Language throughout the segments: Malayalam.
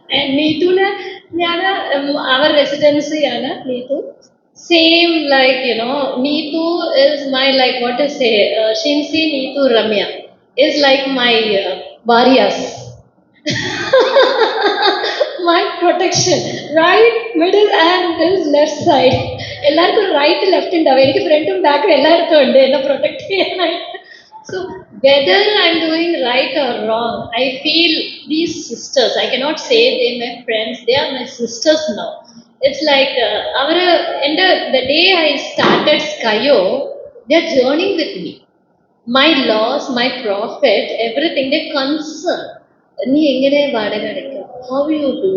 And Neetuna, Nyana, our residency, Anna, Neetu. Same like, Neetu is my, like, what to say, Shinsi Neetu Ramya is like my Barias. My protection, right middle and this left side. എല്ലാവർക്കും റൈറ്റ് ലെഫ്റ്റ് ഉണ്ടാവും എനിക്ക് ഫ്രണ്ടും ബാക്കും എല്ലായിടത്തും ഉണ്ട് എന്നെ പ്രൊട്ടക്ട് ചെയ്യാനായിട്ട് so whether I'm doing right or wrong I feel these sisters I cannot say they're my friends they are my sisters now it's like our and the day I started Skyo they're journeying with me my loss my profit everything they concern നീ എങ്ങനെ വാടക അടയ്ക്കും how you do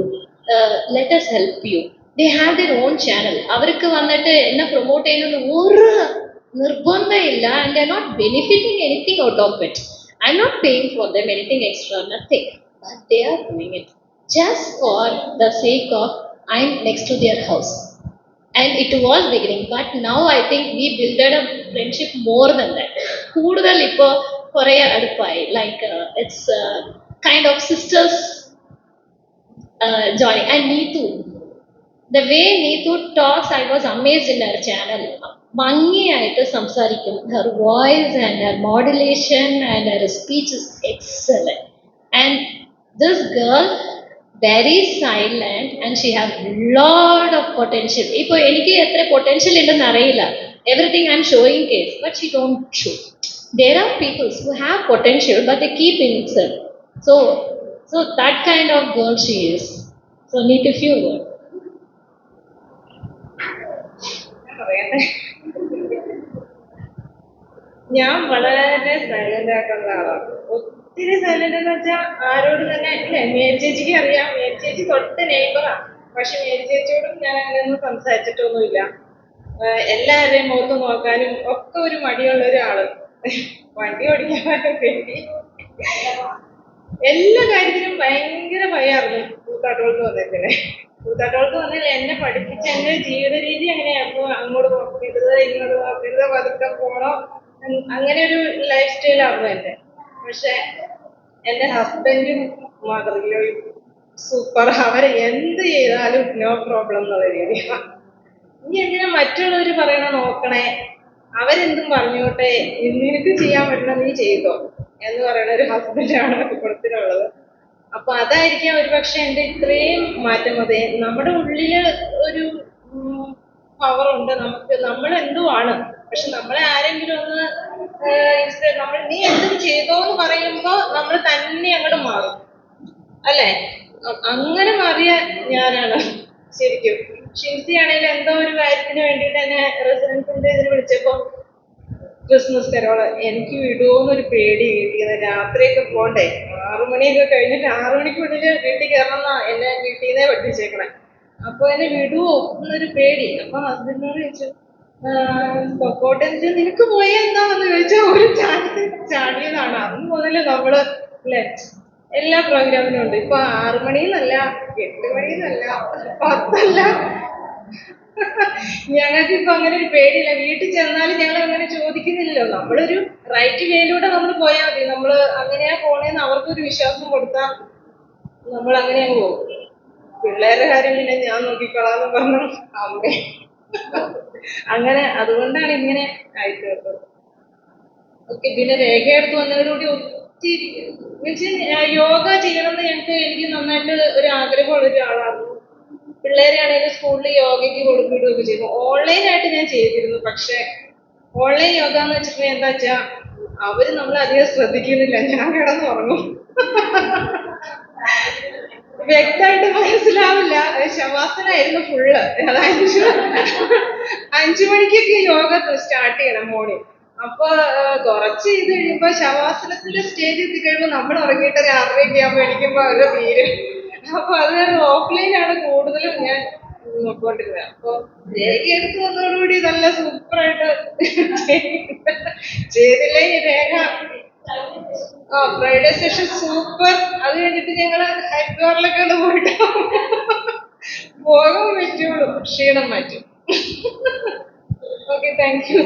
let us help you they have their own channel അവർക്ക് വന്നിട്ട് എന്നെ പ്രൊമോട്ട് ചെയ്യുന്ന ഒരു നിർബന്ധമില്ല and they're not benefiting anything out of it I'm not paying for them anything extra nothing but they are doing it just for the sake of I'm next to their house and it was beginning but now I think we built a friendship more than that കൂടുതൽ ഇപ്പോൾ കുറേ അടുപ്പായി like it's kind of sisters joining and Neetu the way Neetu talks I was amazed in her channel ഭംഗിയായിട്ട് സംസാരിക്കും her voice and her modulation and her speech is excellent and this girl very silent and she has lot of potential ഇപ്പോൾ എനിക്ക് എത്ര potential ഉണ്ടെന്ന് അറിയില്ല everything I'm showing case but she don't show there are people who have potential but they keep inside so that kind of girl she is so need a few words ഞാൻ വളരെ സൈലന്റ് ആയിട്ടുള്ള ആളാണ് ഒത്തിരി സൈലന്റ് എന്ന് വെച്ചാൽ ആരോട് തന്നെ ഇല്ലേ മേരി ചേച്ചിക്ക് അറിയാം മേരി ചേച്ചി തൊട്ട് നെയ്ബറാ പക്ഷെ മേരി ചേച്ചിയോടും ഞാൻ അങ്ങനെയൊന്നും സംസാരിച്ചിട്ടൊന്നുമില്ല എല്ലാവരെയും മുഖത്ത് നോക്കാനും ഒക്കെ ഒരു മടിയുള്ള ഒരാള് വണ്ടി ഓടിക്കാനൊക്കെ വേണ്ടി എല്ലാ കാര്യത്തിനും ഭയങ്കര ഭയമായിരുന്നു കൂത്താട്ടോൾക്ക് വന്നേക്കിനെ കൂത്താട്ടോൾക്ക് വന്നാൽ എന്നെ പഠിപ്പിച്ച എന്റെ ജീവിത രീതി എങ്ങനെയായിരുന്നു അങ്ങോട്ട് നോക്കരുത് ഇങ്ങോട്ട് നോക്കരുത് പതുക്കെ പോണോ അങ്ങനെ ഒരു ലൈഫ് സ്റ്റൈലായിരുന്നു എൻ്റെ പക്ഷെ എൻ്റെ ഹസ്ബൻഡും മദറിലും സൂപ്പർ അവരെ എന്ത് ചെയ്താലും നോ പ്രോബ്ലം എന്നുള്ള രീതിയാണ് നീ എങ്ങനെ മറ്റുള്ളവർ പറയണ നോക്കണേ അവരെന്തും പറഞ്ഞോട്ടെ നിനക്ക് ചെയ്യാൻ പറ്റണ നീ ചെയ്തോ എന്ന് പറയുന്ന ഒരു ഹസ്ബൻഡാണ് കുടുംബത്തിലുള്ളത് അപ്പൊ അതായിരിക്കാം ഒരു പക്ഷെ എൻ്റെ ഇത്രയും മാറ്റം മതി നമ്മുടെ ഉള്ളില് ഒരു പവർ ഉണ്ട് നമുക്ക് നമ്മൾ എന്തുവാണ് പക്ഷെ നമ്മളെ ആരെങ്കിലും ഒന്ന് നമ്മൾ നീ എന്തും ചെയ്തോ എന്ന് പറയുമ്പോ നമ്മൾ തന്നെ അങ്ങോട്ട് മാറും അല്ലെ അങ്ങനെ മാറിയ ഞാനാണ് ശരിക്കും ഷിൻസി ആണെങ്കിൽ എന്തോ ഒരു കാര്യത്തിന് വേണ്ടിയിട്ട് എന്നെ റെസിഡൻസിന്റെ ഇതിന് വിളിച്ചപ്പോ ക്രിസ്മസ് കരോള് എനിക്ക് വിടുമോന്നൊരു പേടി വീട്ടിൽ രാത്രിയൊക്കെ പോണ്ടേ 6 മണിയൊക്കെ കഴിഞ്ഞിട്ട് 6 മണിക്കുള്ളിൽ വീട്ടിൽ കയറണമെന്നാ എന്നെ വീട്ടിൽ നിന്നേ പഠിപ്പിച്ചേക്കണേ അപ്പൊ എന്നെ വിടുവോ എന്നൊരു പേടി അപ്പൊ ഹസ്ബൻഡിനോട് ചോദിച്ചു പൊക്കോട്ടെ നിനക്ക് പോയാ എന്താന്ന് ചോദിച്ചാൽ ഒരു ചാൻസ് ചാടിയതാണ് അന്ന് മുതല് നമ്മള് അല്ലെ എല്ലാ പ്രോഗ്രാമിനും ഉണ്ട് ഇപ്പൊ 6 മണിന്നല്ല 8 മണിന്നല്ല 10 ഞങ്ങൾക്ക് ഇപ്പൊ അങ്ങനെ ഒരു പേടിയില്ല വീട്ടിൽ ചെന്നാലും ഞങ്ങൾ അങ്ങനെ ചോദിക്കുന്നില്ലല്ലോ നമ്മളൊരു റൈറ്റ് വേയിലൂടെ നമ്മൾ പോയാൽ മതി നമ്മള് അങ്ങനെയാ പോണേന്ന് അവർക്കൊരു വിശ്വാസം കൊടുത്താൽ നമ്മൾ അങ്ങനെ അങ്ങ് പോകും പിള്ളേരുടെ കാര്യം പിന്നെ ഞാൻ നോക്കിക്കോളാന്ന് പറഞ്ഞു അമ്മേ അങ്ങനെ അതുകൊണ്ടാണ് ഇങ്ങനെ ആയിട്ട് ഓക്കെ പിന്നെ രേഖ എടുത്ത് വന്നതോടുകൂടി ഒത്തിരി മീൻസ് യോഗ ചെയ്യണമെന്ന് എനിക്ക് നന്നായിട്ട് ഒരു ആഗ്രഹമുള്ള ഒരാളായിരുന്നു പിള്ളേരെയാണെങ്കിലും സ്കൂളിൽ യോഗയ്ക്ക് കൊടുക്കിടുകയൊക്കെ ചെയ്തു ഓൺലൈനായിട്ട് ഞാൻ ചെയ്തിരുന്നു പക്ഷെ ഓൺലൈൻ യോഗ എന്ന് വെച്ചിട്ടുണ്ടെങ്കിൽ എന്താ വെച്ചാ അവര് നമ്മളെ അധികം ശ്രദ്ധിക്കുന്നില്ല ഞാൻ കിടന്നുറങ്ങും വ്യക്തമായിട്ട് മനസ്സിലാവില്ല ശവാസനായിരുന്നു ഫുള്ള് അതായത് 5 മണിക്കൊക്കെ യോഗ സ്റ്റാർട്ട് ചെയ്യണം മോർണിംഗ് അപ്പൊ കുറച്ച് ചെയ്ത് കഴിയുമ്പോ ശവാസനത്തിന്റെ സ്റ്റേജ് എത്തി കഴിയുമ്പോ നമ്മൾ ഉറങ്ങിയിട്ട് ഒരു 6:30 ആകുമ്പോ എണീക്കുമ്പോ അവര് തീരും അപ്പൊ അത് ഓഫ്ലൈനാണ് കൂടുതലും ഞാൻ നോക്കിക്കൊണ്ടിരുന്നത് അപ്പൊ രേഖ എടുത്ത് വന്നതോടുകൂടി നല്ല സൂപ്പറായിട്ട് ചെയ്തില്ലേ രേഖ ഫ്രൈഡേ സെഷൻ സൂപ്പർ അത് കഴിഞ്ഞിട്ട് ഞങ്ങള് ഹരിദ്വാറിലൊക്കെ ഒന്ന് പോയിട്ട് പോകാൻ പറ്റുള്ളൂ ക്ഷീണം മാറ്റും ഓക്കെ താങ്ക് യു